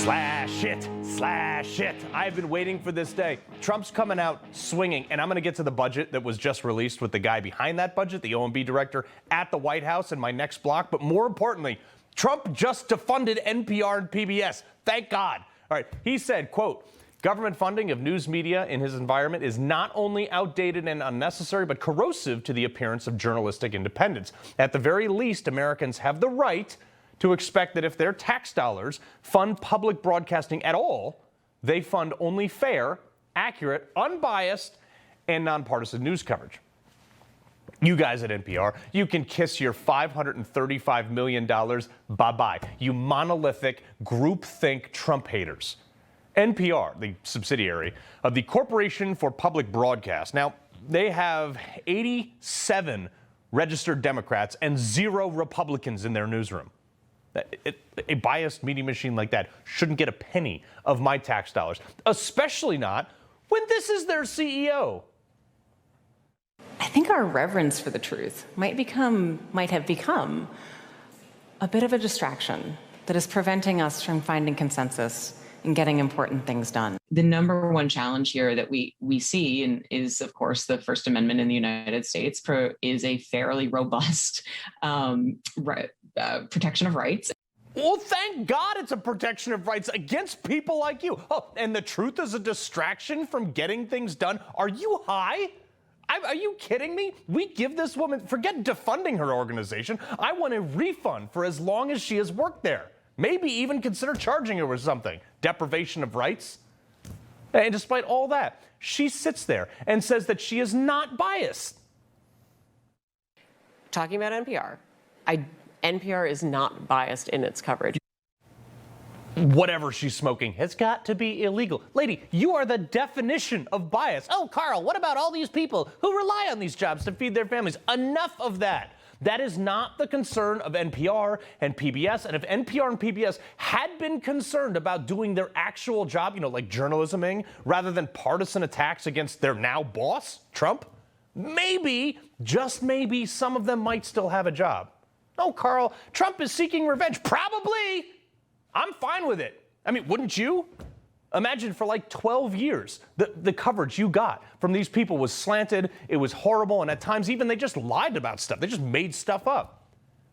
Slash it. I've been waiting for this day. Trump's coming out swinging, and I'm going to get to the budget that was just released with the guy behind that budget, the OMB director, at the White House in my next block. But more importantly, Trump just defunded NPR and PBS. Thank God. All right. He said, quote, government funding of news media in his environment is not only outdated and unnecessary, but corrosive to the appearance of journalistic independence. At the very least, Americans have the right to expect that if their tax dollars fund public broadcasting at all, they fund only fair, accurate, unbiased, and nonpartisan news coverage. You guys at NPR, you can kiss your $535 million bye-bye, you monolithic groupthink Trump haters. NPR, the subsidiary of the Corporation for Public Broadcast. Now, they have 87 registered Democrats and 0 Republicans in their newsroom. A biased media machine like that shouldn't get a penny of my tax dollars, especially not when this is their CEO. I think our reverence for the truth might have become a bit of a distraction that is preventing us from finding consensus and getting important things done. The number one challenge here that we see and is, of course, the First Amendment in the United States is a fairly robust protection of rights. Well, thank God it's a protection of rights against people like you. Oh, and the truth is a distraction from getting things done. Are you high? Are you kidding me? We give this woman, forget defunding her organization, I want a refund for as long as she has worked there. Maybe even consider charging her with something. Deprivation of rights. And despite all that, she sits there and says that she is not biased. Talking about NPR, NPR is not biased in its coverage. Whatever she's smoking has got to be illegal. Lady, you are the definition of bias. Oh, Carl, what about all these people who rely on these jobs to feed their families? Enough of that. That is not the concern of NPR and PBS. And if NPR and PBS had been concerned about doing their actual job, like journalisming, rather than partisan attacks against their now boss, Trump, maybe, just maybe, some of them might still have a job. Oh, Carl, Trump is seeking revenge. Probably. I'm fine with it. I mean, wouldn't you? Imagine for like 12 years, the coverage you got from these people was slanted, it was horrible, and at times even they just lied about stuff. They just made stuff up.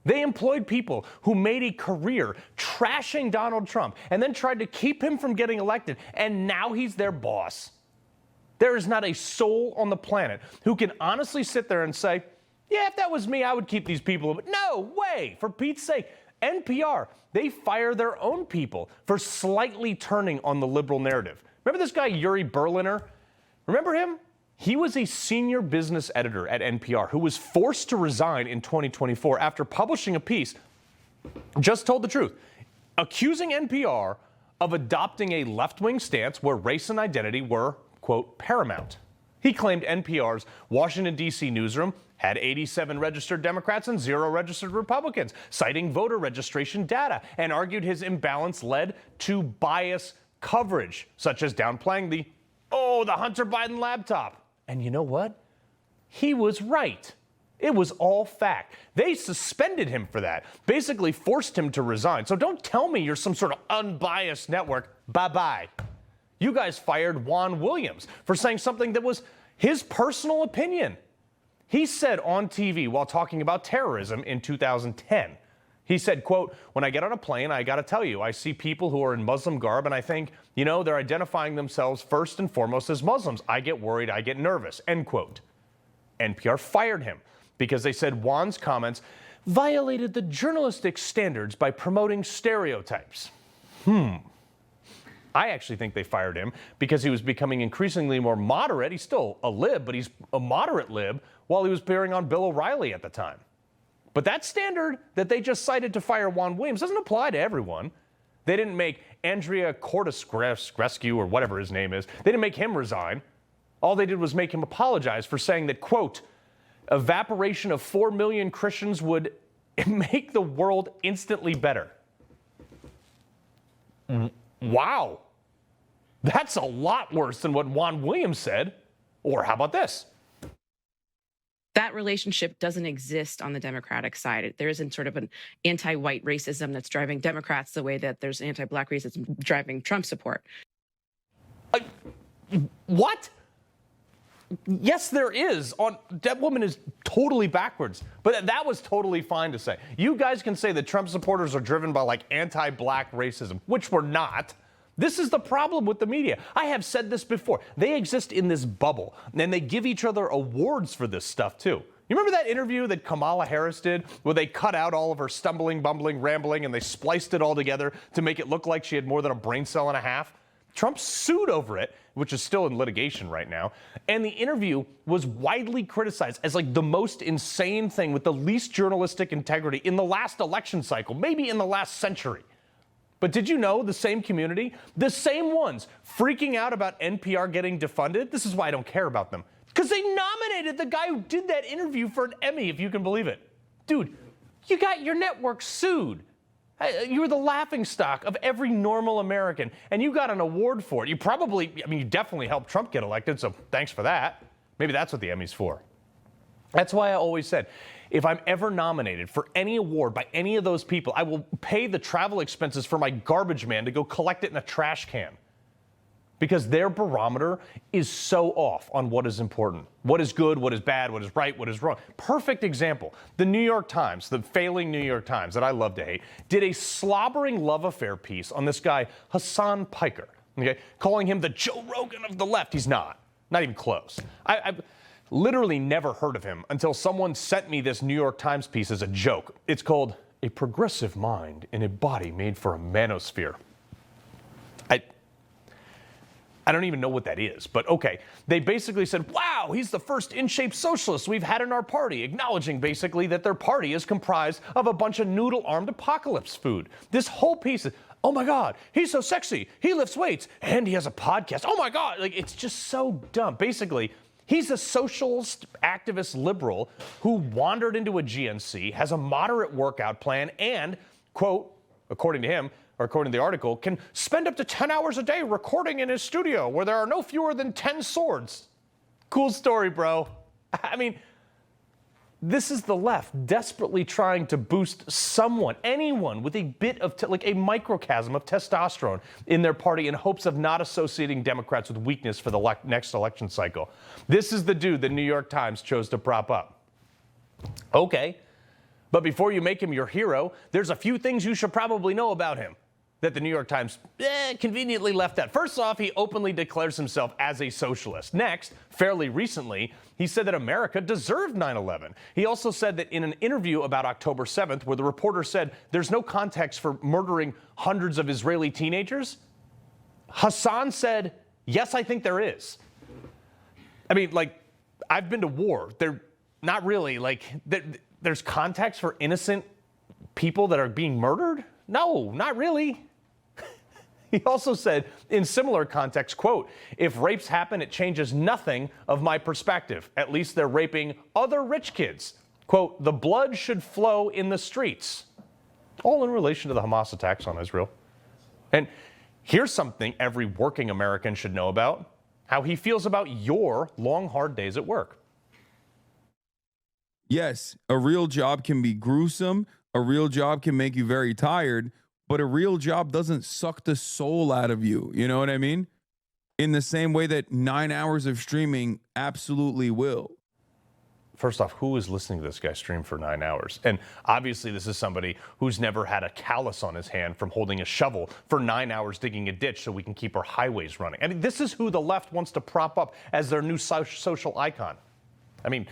They employed people who made a career trashing Donald Trump and then tried to keep him from getting elected, and now he's their boss. There is not a soul on the planet who can honestly sit there and say, yeah, if that was me, I would keep these people. But no way, for Pete's sake. NPR, they fire their own people for slightly turning on the liberal narrative. Remember this guy, Yuri Berliner? Remember him? He was a senior business editor at NPR who was forced to resign in 2024 after publishing a piece, just told the truth, accusing NPR of adopting a left-wing stance where race and identity were, quote, paramount. He claimed NPR's Washington, D.C. newsroom had 87 registered Democrats and 0 registered Republicans, citing voter registration data, and argued his imbalance led to bias coverage, such as downplaying the Hunter Biden laptop. And you know what? He was right. It was all fact. They suspended him for that, basically forced him to resign. So don't tell me you're some sort of unbiased network. Bye-bye. You guys fired Juan Williams for saying something that was his personal opinion. He said on TV while talking about terrorism in 2010, he said, quote, when I get on a plane, I got to tell you, I see people who are in Muslim garb and I think, they're identifying themselves first and foremost as Muslims. I get worried, I get nervous, end quote. NPR fired him because they said Juan's comments violated the journalistic standards by promoting stereotypes. I actually think they fired him because he was becoming increasingly more moderate. He's still a lib, but he's a moderate lib while he was appearing on Bill O'Reilly at the time. But that standard that they just cited to fire Juan Williams doesn't apply to everyone. They didn't make Andrea Cortescrescu, or whatever his name is, they didn't make him resign. All they did was make him apologize for saying that, quote, evaporation of 4 million Christians would make the world instantly better. Wow. That's a lot worse than what Juan Williams said. Or how about this? That relationship doesn't exist on the Democratic side. There isn't sort of an anti-white racism that's driving Democrats the way that there's anti-black racism driving Trump support. What? Yes, there is. That woman is totally backwards. But that was totally fine to say. You guys can say that Trump supporters are driven by like anti-black racism, which we're not. This is the problem with the media. I have said this before. They exist in this bubble, and they give each other awards for this stuff, too. You remember that interview that Kamala Harris did where they cut out all of her stumbling, bumbling, rambling, and they spliced it all together to make it look like she had more than a brain cell and a half? Trump sued over it, which is still in litigation right now, and the interview was widely criticized as like the most insane thing with the least journalistic integrity in the last election cycle, maybe in the last century. But did you know the same community, the same ones freaking out about NPR getting defunded? This is why I don't care about them. Because they nominated the guy who did that interview for an Emmy, if you can believe it. Dude, you got your network sued. You were the laughingstock of every normal American, and you got an award for it. You definitely helped Trump get elected, so thanks for that. Maybe that's what the Emmy's for. That's why I always said, if I'm ever nominated for any award by any of those people, I will pay the travel expenses for my garbage man to go collect it in a trash can. Because their barometer is so off on what is important, what is good, what is bad, what is right, what is wrong. Perfect example. The New York Times, the failing New York Times that I love to hate, did a slobbering love affair piece on this guy, Hassan Piker, okay, calling him the Joe Rogan of the left. He's not even close. I've literally never heard of him until someone sent me this New York Times piece as a joke. It's called A Progressive Mind in a Body Made for a Manosphere. I don't even know what that is, but okay. They basically said, wow, he's the first in-shape socialist we've had in our party, acknowledging basically that their party is comprised of a bunch of noodle-armed apocalypse food. This whole piece is, oh my God, he's so sexy, he lifts weights, and he has a podcast. Oh my God, like it's just so dumb. Basically, he's a socialist, activist liberal who wandered into a GNC, has a moderate workout plan, and, quote, according to him, or according to the article, can spend up to 10 hours a day recording in his studio where there are no fewer than 10 swords. Cool story, bro. I mean, this is the left desperately trying to boost someone, anyone with a bit of, like a microcosm of testosterone in their party in hopes of not associating Democrats with weakness for the next election cycle. This is the dude the New York Times chose to prop up. Okay, but before you make him your hero, there's a few things you should probably know about him that the New York Times conveniently left out. First off, he openly declares himself as a socialist. Next, fairly recently, he said that America deserved 9/11. He also said that in an interview about October 7th, where the reporter said there's no context for murdering hundreds of Israeli teenagers, Hassan said, yes, I think there is. I mean, like, I've been to war. They're not really, like, there's context for innocent people that are being murdered? No, not really. He also said, in similar context, quote, if rapes happen, it changes nothing of my perspective. At least they're raping other rich kids. Quote, the blood should flow in the streets. All in relation to the Hamas attacks on Israel. And here's something every working American should know about, how he feels about your long, hard days at work. Yes, a real job can be gruesome. A real job can make you very tired, but a real job doesn't suck the soul out of you. You know what I mean? In the same way that 9 hours of streaming absolutely will. First off, who is listening to this guy stream for 9 hours? And obviously this is somebody who's never had a callus on his hand from holding a shovel for 9 hours digging a ditch so we can keep our highways running. I mean, this is who the left wants to prop up as their new social icon. I mean,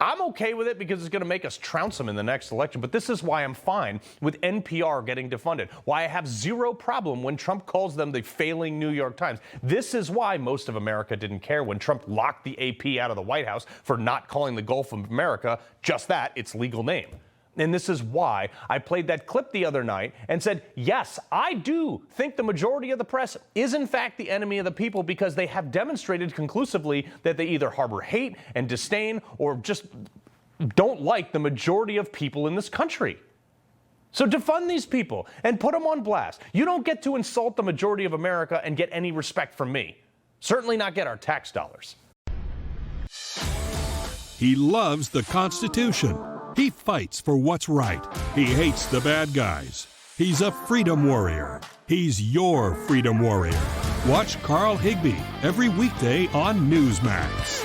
I'm okay with it because it's going to make us trounce them in the next election. But this is why I'm fine with NPR getting defunded. Why I have zero problem when Trump calls them the failing New York Times. This is why most of America didn't care when Trump locked the AP out of the White House for not calling the Gulf of America just that, its legal name. And this is why I played that clip the other night and said, yes, I do think the majority of the press is in fact the enemy of the people because they have demonstrated conclusively that they either harbor hate and disdain or just don't like the majority of people in this country. So defund these people and put them on blast. You don't get to insult the majority of America and get any respect from me. Certainly not get our tax dollars. He loves the Constitution. He fights for what's right. He hates the bad guys. He's a freedom warrior. He's your freedom warrior. Watch Carl Higbie every weekday on Newsmax.